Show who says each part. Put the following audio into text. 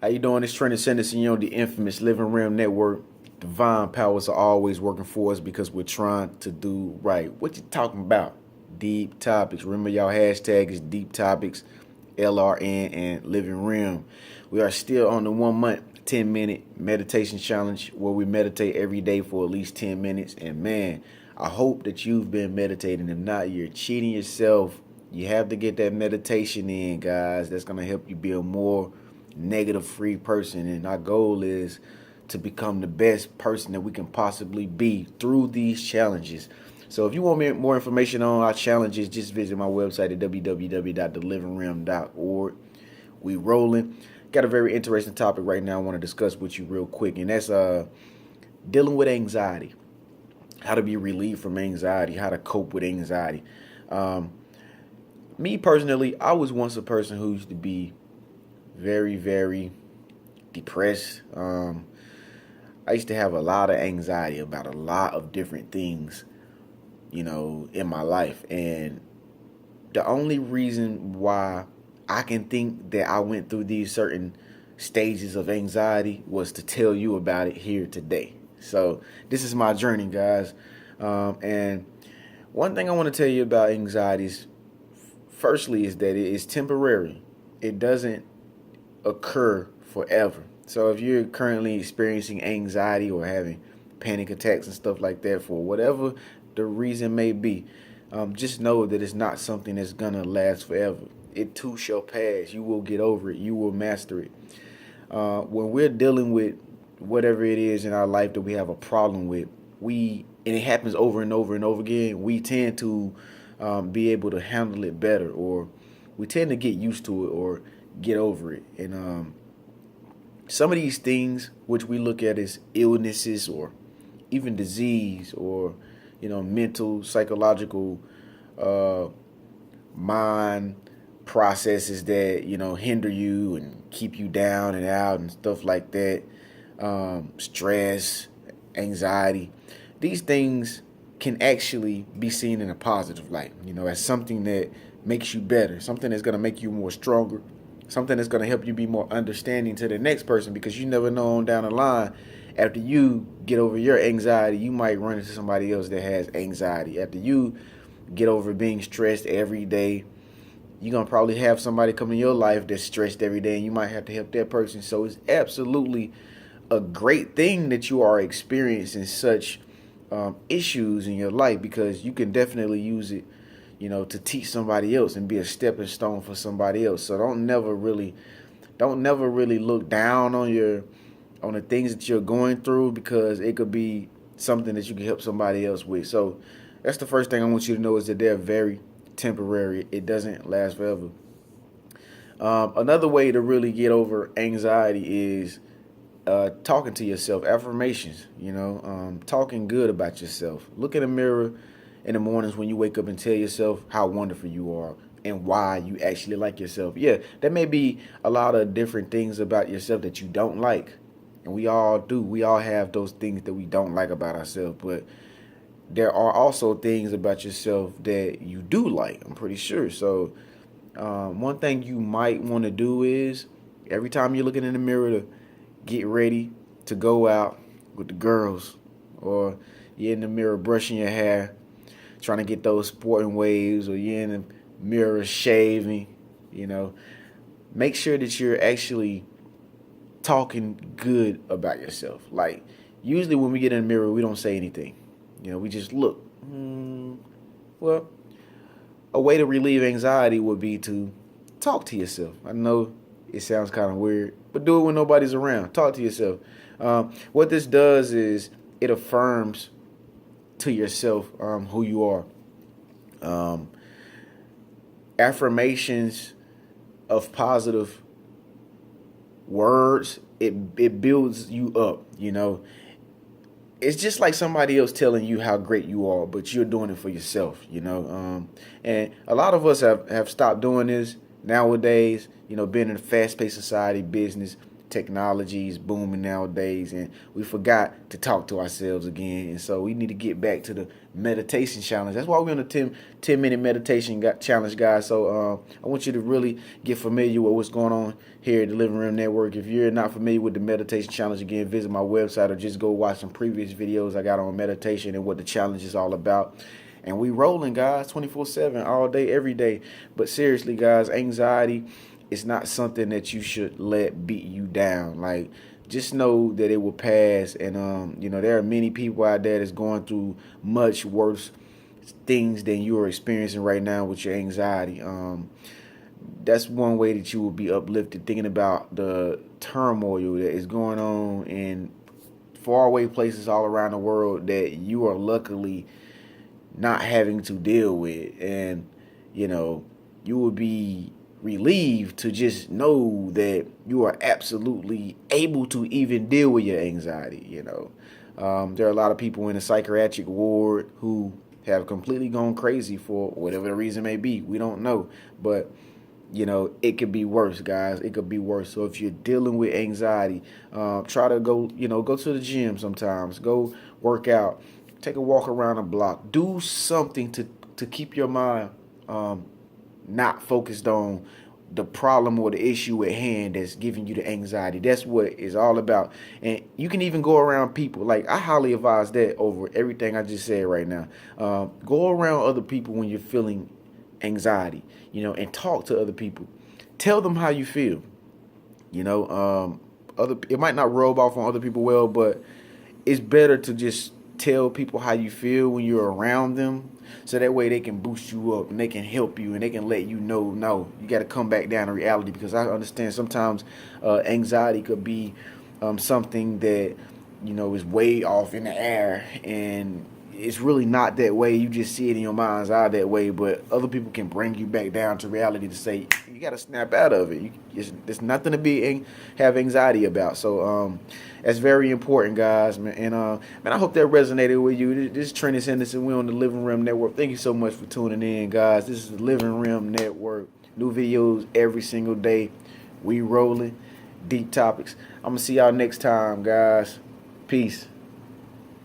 Speaker 1: How you doing? It's Trenius and you're on the infamous Living Realm Network. Divine powers are always working for us because we're trying to do right. What you talking about? Deep topics. Remember y'all hashtag is deep topics, LRN and Living Realm. We are still on the 1 month, 10-minute meditation challenge where we meditate every day for at least 10 minutes. And man, I hope that you've been meditating. If not, you're cheating yourself. You have to get that meditation in, guys. That's going to help you be a more negative free person, and our goal is to become the best person that we can possibly be through these challenges. So if you want more information on our challenges, just visit my website at www.thelivingroom.org. We rolling. Got a very interesting topic right now I want to discuss with you real quick, and that's dealing with anxiety. How to be relieved from anxiety, how to cope with anxiety. Me personally, I was once a person who used to be very, very depressed. I used to have a lot of anxiety about a lot of different things, in my life. And the only reason why I can think that I went through these certain stages of anxiety was to tell you about it here today. So this is my journey, guys. And one thing I want to tell you about anxiety is, firstly, is that it is temporary. It doesn't occur forever. So if you're currently experiencing anxiety or having panic attacks and stuff like that, for whatever the reason may be, just know that it's not something that's gonna last forever. It too shall pass. You will get over it. You will master it. When we're dealing with whatever it is in our life that we have a problem with, and it happens over and over and over again, we tend to be able to handle it better, or we tend to get used to it or get over it. And some of these things which we look at as illnesses or even disease, or mental, psychological, mind processes that hinder you and keep you down and out and stuff like that, stress, anxiety, these things can actually be seen in a positive light, as something that makes you better, something that's going to make you more stronger, something that's going to help you be more understanding to the next person, because you never know on down the line, after you get over your anxiety, you might run into somebody else that has anxiety. After you get over being stressed every day, you're going to probably have somebody come in your life that's stressed every day, and you might have to help that person. So it's absolutely a great thing that you are experiencing such issues in your life, because you can definitely use it to teach somebody else and be a stepping stone for somebody else. So don't never really look down on the things that you're going through, because it could be something that you can help somebody else with. So that's the first thing I want you to know, is that they're very temporary. It doesn't last forever. Another way to really get over anxiety is talking to yourself, affirmations, talking good about yourself. Look in the mirror in the mornings when you wake up and tell yourself how wonderful you are and why you actually like yourself. Yeah, there may be a lot of different things about yourself that you don't like, and we all do. We all have those things that we don't like about ourselves, but there are also things about yourself that you do like, I'm pretty sure. So one thing you might want to do is, every time you're looking in the mirror, to get ready to go out with the girls, or you're in the mirror brushing your hair, trying to get those sporting waves, or you're in the mirror shaving, make sure that you're actually talking good about yourself. Like, usually when we get in the mirror, we don't say anything. We just look. Well, a way to relieve anxiety would be to talk to yourself. I know it sounds kind of weird, but do it when nobody's around. Talk to yourself. What this does is it affirms to yourself who you are. Affirmations of positive words, it builds you up. It's just like somebody else telling you how great you are, but you're doing it for yourself. And a lot of us have stopped doing this nowadays. Being in a fast-paced society, business, technology is booming nowadays, and we forgot to talk to ourselves again. And so we need to get back to the meditation challenge. That's why we're on the 10-minute meditation challenge, guys. So I want you to really get familiar with what's going on here at the Living Room Network. If you're not familiar with the meditation challenge, again, visit my website or just go watch some previous videos I got on meditation and what the challenge is all about. And we rolling, guys, 24/7, all day, every day. But seriously, guys, anxiety is not something that you should let beat you down. Like, just know that it will pass. And there are many people out there that's going through much worse things than you are experiencing right now with your anxiety. That's one way that you will be uplifted, thinking about the turmoil that is going on in faraway places all around the world that you are luckily not having to deal with. And you will be relieved to just know that you are absolutely able to even deal with your anxiety. There are a lot of people in the psychiatric ward who have completely gone crazy for whatever the reason may be. We don't know, but it could be worse, guys. It could be worse. So if you're dealing with anxiety, try to go to the gym sometimes. Go work out. Take a walk around the block. Do something to keep your mind not focused on the problem or the issue at hand that's giving you the anxiety. That's what it's all about. And you can even go around people. Like, I highly advise that over everything I just said right now. Go around other people when you're feeling anxiety, and talk to other people. Tell them how you feel. It might not rub off on other people well, but it's better to just tell people how you feel when you're around them, so that way they can boost you up and they can help you and they can let you know, no, you got to come back down to reality. Because I understand sometimes anxiety could be something that is way off in the air, and it's really not that way. You just see it in your mind's eye that way, but other people can bring you back down to reality to say you got to snap out of it. There's nothing to have anxiety about. So that's very important, guys, man. And I hope that resonated with you. This is Trenius Henderson. We're on the Living Room Network. Thank you so much for tuning in, guys. This is the Living Room Network. New videos every single day. We rolling deep topics. I'm gonna see y'all next time, guys. Peace.